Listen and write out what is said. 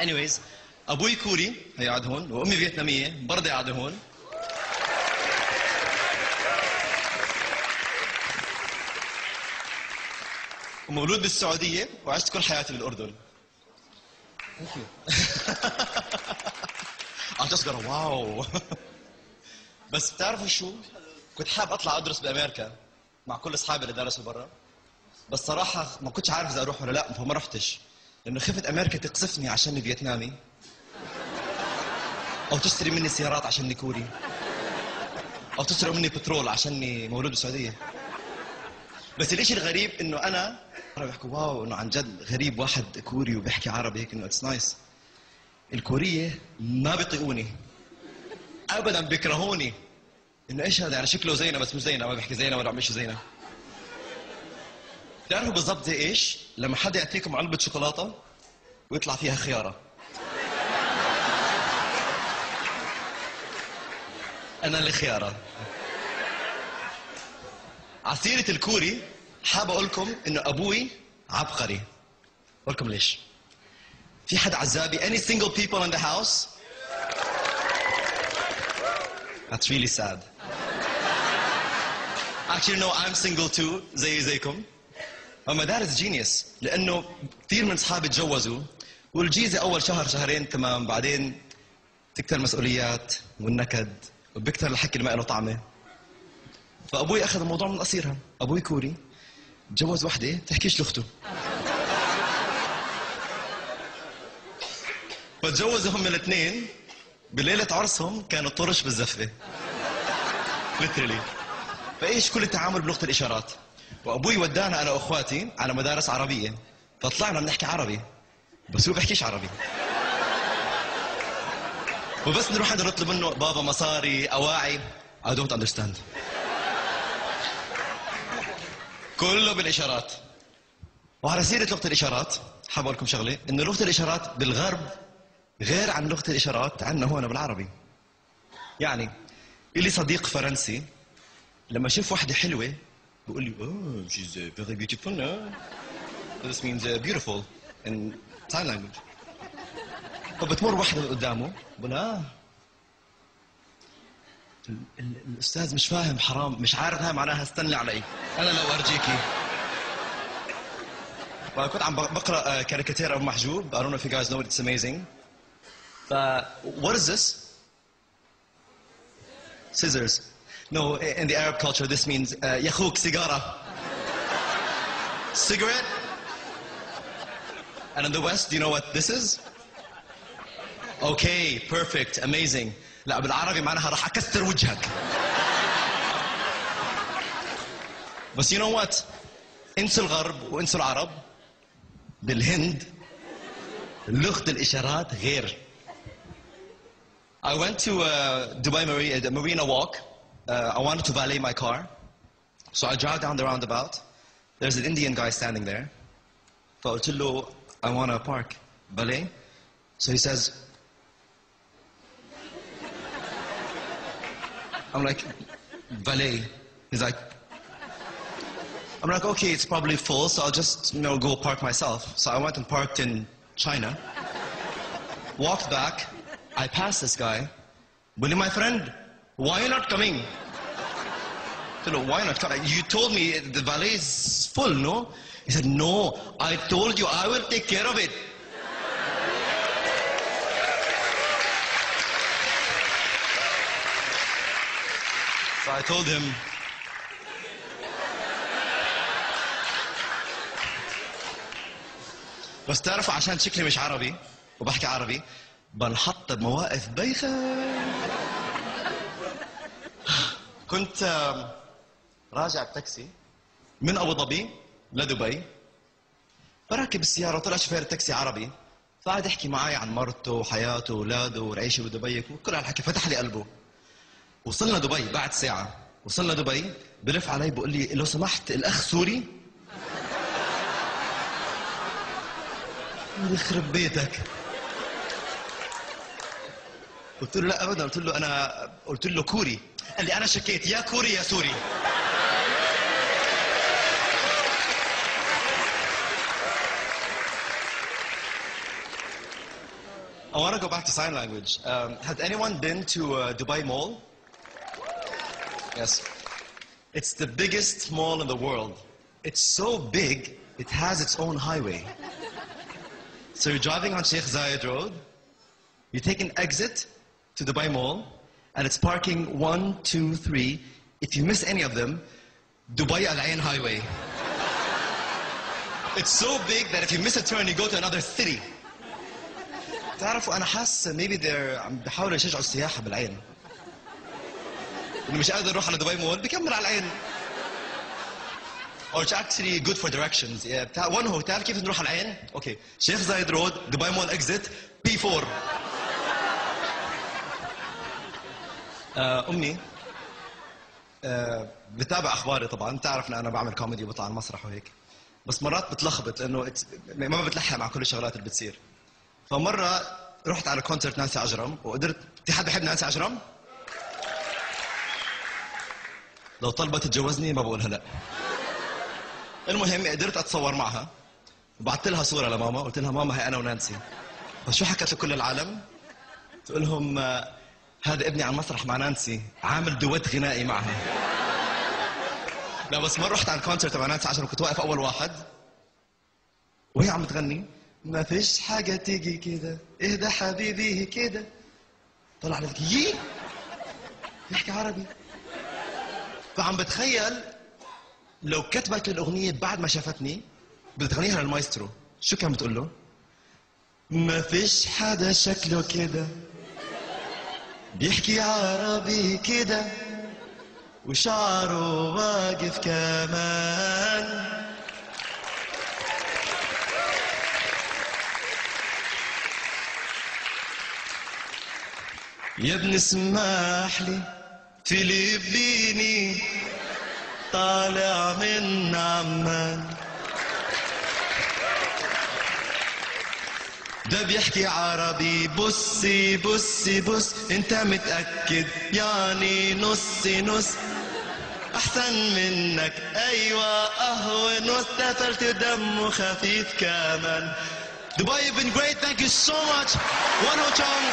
anyways ابوي كوري هي قاعد هون، وامي فيتناميه برضه قاعده هون. ومولود بالسعوديه وعشت كل حياتي بالاردن. I just got a واو. بس بتعرفوا شو؟ كنت حابب اطلع ادرس بامريكا مع كل اصحابي اللي درسوا برا، بس صراحه ما كنتش عارف اذا اروح ولا لا، فما رحتش لانه خفت امريكا تقصفني عشاني فيتنامي، او تشتري مني سيارات عشاني كوري، او تسرق مني بترول عشاني مولود بالسعوديه. بس الاشي الغريب انه انا بحكوا واو انه عن جد غريب واحد كوري وبيحكي عربي هيك، انه اتس نايس. الكوريه ما بيطيقوني ابدا، بيكرهوني. انه ايش هذا يعني شكله زينا بس مش زينا، ما بيحكي زينا ولا عم يمشي زينا. بتعرفوا بالضبط زي ايش؟ لما حدا يعطيكم علبه شوكولاته ويطلع فيها خياره. انا اللي خياره. عسيرة الكوري حاب اقول لكم انه ابوي عبقري. اقول لكم ليش؟ في حد عزابي؟ Any single people in the house? That's really sad. Actually no, I'm single too زيكم. My dad is genius لانه كثير من اصحابي تجوزوا والجيزه اول شهر شهرين تمام، بعدين تكتر المسؤوليات والنكد وبكتر الحكي اللي ما له طعمه. فابوي اخذ الموضوع من قصيرها. ابوي كوري تجوز وحده تحكيش لاخته، فتجوزوا هم الاثنين بليله عرسهم كانوا طرش بالزفه literally. فايش كل التعامل بلغه الاشارات. وابوي ودانا انا واخواتي على مدارس عربيه، فطلعنا بنحكي عربي بس هو بيحكيش عربي. وبس نروح عند نطلب منه بابا مصاري اواعي I don't understand. كله بالاشارات. وعلى سيره لغه الاشارات حاب اقول لكم شغله، انه لغه الاشارات بالغرب غير عن لغه الاشارات عندنا هون بالعربي. يعني لي صديق فرنسي لما شاف وحده حلوه بيقول لي oh she's very beautiful no? This means beautiful in sign language. فبتمر واحده من قدامه بقول الاستاذ مش فاهم حرام مش عارف هاي معناها استني علي انا لو ارجيكي. كنت عم بقرا كاريكاتير ابو محجوب. I don't know if you guys know it, it's amazing. What is this? Scissors. No, in the Arab culture this means يا اخوك سيجاره. Cigarette. And in the West, do you know what this is? Okay, perfect, amazing. لا بالعربي معناها راح اكسر وجهك. بس you know what؟ انسوا الغرب وانسوا العرب. بالهند لغة الإشارات غير. I went to Dubai Marina Walk. I wanted to valet my car. So I drive down the roundabout. There's an Indian guy standing there. فقلت له I want to park. Valet. So he says, I'm like, valet. He's like, I'm like, okay, it's probably full, so I'll just, go park myself. So I went and parked in China. Walked back. I passed this guy. Willie, my friend, why are you not coming? I said, why not coming? You told me the valet is full, no? He said, no, I told you I will take care of it. So I told him, بس تعرفوا عشان شكلي مش عربي وبحكي عربي بنحط بمواقف بايخة. كنت راجع بتاكسي من ابو ظبي لدبي، فراكب السيارة وطلع شوفير التاكسي عربي، فقعد يحكي معي عن مرته وحياته واولاده ورعيشه بدبي وكل هالحكي، فتح لي قلبه. وصلنا دبي بعد ساعة، وصلنا دبي بلف علي بقول لي لو سمحت الأخ سوري؟ يخرب بيتك. قلت له لا أبدا، قلت له كوري. قال لي أنا شكيت يا كوري يا سوري. I want to go back to sign language. Has anyone been to Dubai Mall? Yes. It's the biggest mall in the world. It's so big, it has its own highway. So you're driving on Sheikh Zayed Road, you take an exit to Dubai Mall, and it's parking 1, 2, 3. If you miss any of them, Dubai Al Ain Highway. It's so big that if you miss a turn, you go to another city. تعرفوا أنا حاسس maybe they're عم بيحاولوا يشجعوا السياحة بالعين. إنه مش قادر يروح على دبي مول بيكمل على العين. Or it's actually good for directions. Yeah. One hotel كيف نروح على العين؟ Okay. شيخ زايد رود, دبي مول exit, P4. أمي بتابع أخباري طبعا، تعرف إن أنا بعمل كوميدي وبطلع على المسرح وهيك. بس مرات بتلخبط لأنه ما بتلحق مع كل الشغلات اللي بتصير. فمرة رحت على كونسرت نانسي عجرم وقدرت. في حد بحب نانسي عجرم؟ لو طلبت تتجوزني ما بقولها لا. المهم قدرت اتصور معها وبعثت لها صورة لماما، قلت لها ماما هي انا ونانسي. فشو حكت لكل العالم؟ تقول لهم هذا ابني على المسرح مع نانسي عامل دويت غنائي معها. لا بس مرة رحت على الكونسرت تبع نانسي عجرم كنت واقف اول واحد وهي عم تغني ما فيش حاجة تيجي كده اهدى حبيبي كده. طلع لك يي بيحكي عربي. فعم بتخيل لو كتبت الأغنية بعد ما شافتني بتغنيها للمايسترو شو كان بتقول له؟ ما فيش حدا شكله كده بيحكي عربي كده وشعره واقف كمان. يا ابني اسمح لي فلبيني طالع من عمان ده بيحكي عربي بصي بصي بص انت متأكد يعني نص نص احسن منك ايوه قهوة نص سافرت دمه خفيف كمان. Dubai, you've been great, thank you so much. One Ho Chong.